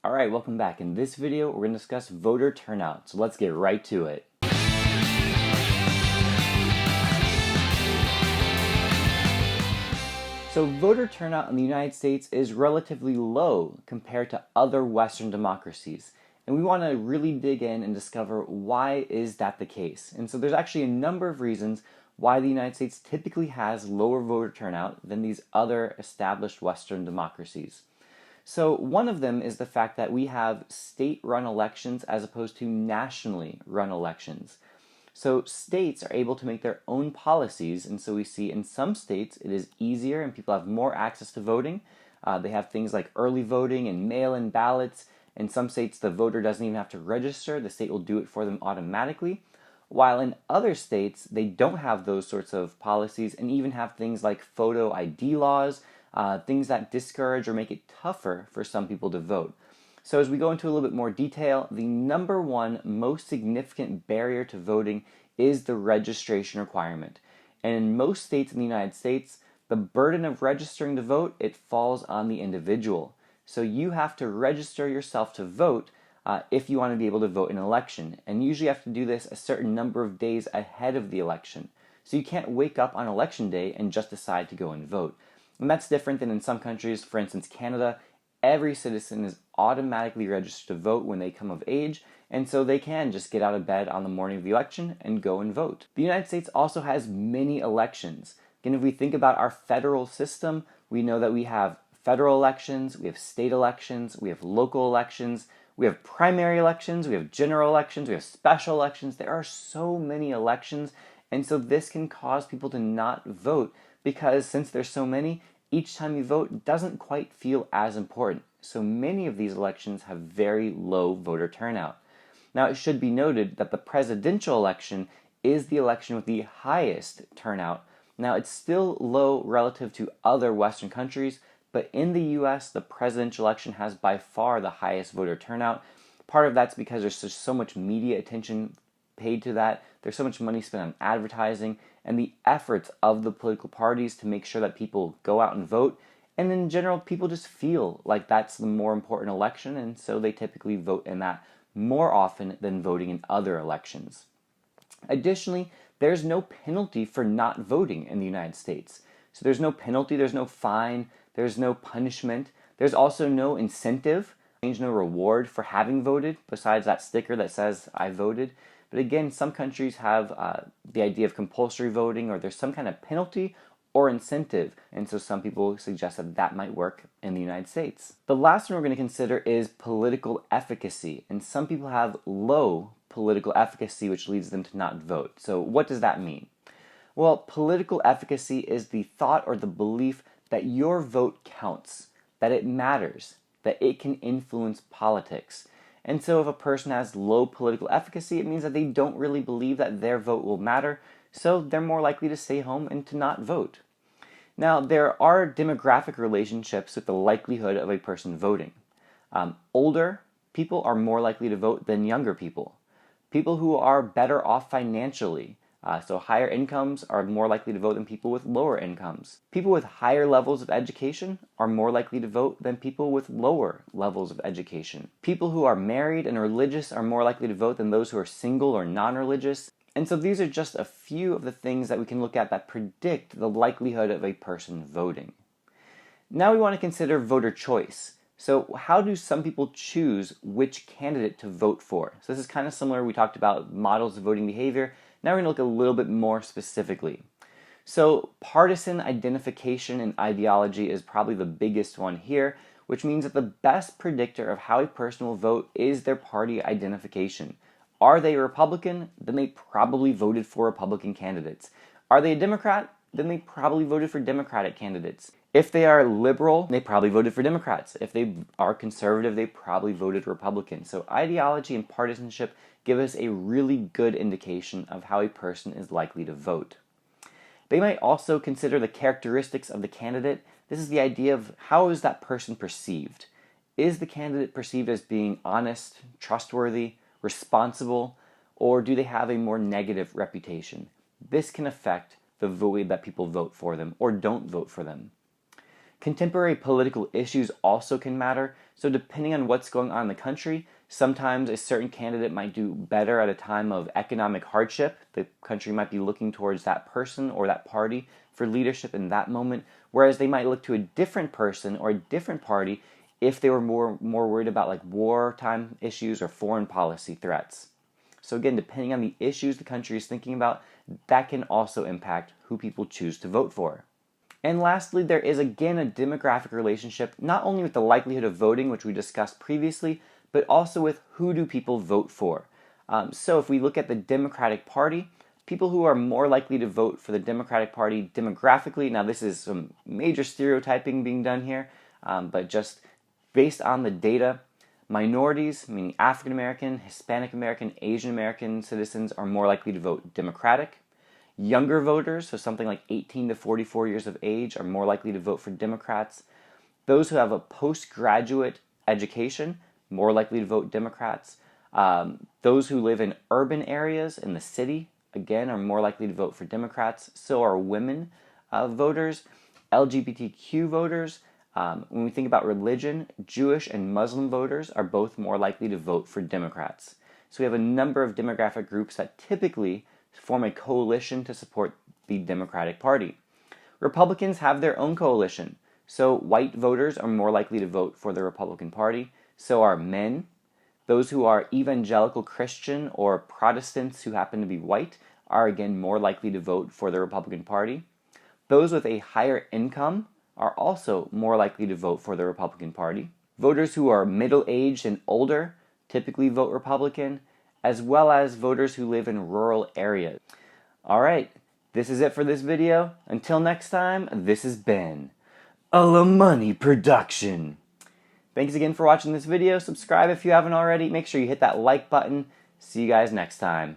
Alright, welcome back. In this video, we're going to discuss voter turnout, so let's get right to it. So voter turnout in the United States is relatively low compared to other Western democracies. And we want to really dig in and discover why is that the case. And so there's actually a number of reasons why the United States typically has lower voter turnout than these other established Western democracies. So one of them is the fact that we have state-run elections as opposed to nationally run elections. So states are able to make their own policies, and so we see in some states it is easier and people have more access to voting. They have things like early voting and mail-in ballots. In some states the voter doesn't even have to register, the state will do it for them automatically. While in other states they don't have those sorts of policies and even have things like photo ID laws, things that discourage or make it tougher for some people to vote. So as we go into a little bit more detail, the number one most significant barrier to voting is the registration requirement. And in most states in the United States, the burden of registering to vote, it falls on the individual. So you have to register yourself to vote if you want to be able to vote in an election. And usually you have to do this a certain number of days ahead of the election. So you can't wake up on election day and just decide to go and vote. And that's different than in some countries, for instance Canada. Every citizen is automatically registered to vote when they come of age, and so they can just get out of bed on the morning of the election and go and vote. The United States also has many elections. Again, if we think about our federal system, we know that we have federal elections, we have state elections, we have local elections, we have primary elections, we have general elections, we have special elections. There are so many elections, and so this can cause people to not vote because since there's so many, each time you vote doesn't quite feel as important. So many of these elections have very low voter turnout. Now it should be noted that the presidential election is the election with the highest turnout. Now it's still low relative to other Western countries, but in the US the presidential election has by far the highest voter turnout. Part of that's because there's just so much media attention paid to that. There's so much money spent on advertising and the efforts of the political parties to make sure that people go out and vote. And in general, people just feel like that's the more important election, and so they typically vote in that more often than voting in other elections. Additionally, there's no penalty for not voting in the United States. So there's no penalty, there's no fine, there's no punishment. There's also no incentive, there's no reward for having voted besides that sticker that says I voted. But again, some countries have the idea of compulsory voting, or there's some kind of penalty or incentive, and so some people suggest that that might work in the United States. The last one we're going to consider is political efficacy, and some people have low political efficacy, which leads them to not vote. So what does that mean? Well, political efficacy is the thought or the belief that your vote counts, that it matters, that it can influence politics. And so if a person has low political efficacy, it means that they don't really believe that their vote will matter, so they're more likely to stay home and to not vote. Now, there are demographic relationships with the likelihood of a person voting. Older people are more likely to vote than younger people. People who are better off financially, so higher incomes, are more likely to vote than people with lower incomes. People with higher levels of education are more likely to vote than people with lower levels of education. People who are married and religious are more likely to vote than those who are single or non-religious. And so these are just a few of the things that we can look at that predict the likelihood of a person voting. Now we want to consider voter choice. So how do some people choose which candidate to vote for? So this is kind of similar. We talked about models of voting behavior. Now we're going to look a little bit more specifically. So partisan identification and ideology is probably the biggest one here, which means that the best predictor of how a person will vote is their party identification. Are they a Republican? Then they probably voted for Republican candidates. Are they a Democrat? Then they probably voted for Democratic candidates. If they are liberal, they probably voted for Democrats. If they are conservative, they probably voted Republican. So ideology and partisanship give us a really good indication of how a person is likely to vote. They might also consider the characteristics of the candidate. This is the idea of how is that person perceived. Is the candidate perceived as being honest, trustworthy, responsible, or do they have a more negative reputation? This can affect the way that people vote for them or don't vote for them. Contemporary political issues also can matter. So depending on what's going on in the country, sometimes a certain candidate might do better at a time of economic hardship. The country might be looking towards that person or that party for leadership in that moment, whereas they might look to a different person or a different party if they were more worried about like wartime issues or foreign policy threats. So again, depending on the issues the country is thinking about, that can also impact who people choose to vote for. And lastly, there is again a demographic relationship, not only with the likelihood of voting, which we discussed previously, but also with who do people vote for. So if we look at the Democratic Party, people who are more likely to vote for the Democratic Party demographically, now this is some major stereotyping being done here, but just based on the data, minorities, meaning African American, Hispanic American, Asian American citizens are more likely to vote Democratic. Younger voters, so something like 18 to 44 years of age, are more likely to vote for Democrats. Those who have a postgraduate education, more likely to vote Democrats. Those who live in urban areas in the city, again, are more likely to vote for Democrats. So are women voters, LGBTQ voters. When we think about religion, Jewish and Muslim voters are both more likely to vote for Democrats. So we have a number of demographic groups that typically form a coalition to support the Democratic Party. Republicans have their own coalition. So white voters are more likely to vote for the Republican Party. So are men. Those who are evangelical Christian or Protestants who happen to be white are again more likely to vote for the Republican Party. Those with a higher income are also more likely to vote for the Republican Party. Voters who are middle-aged and older typically vote Republican, as well as voters who live in rural areas. All right, this is it for this video. Until next time, this has been a La Money production. Thanks again for watching this video. Subscribe if you haven't already. Make sure you hit that like button. See you guys next time.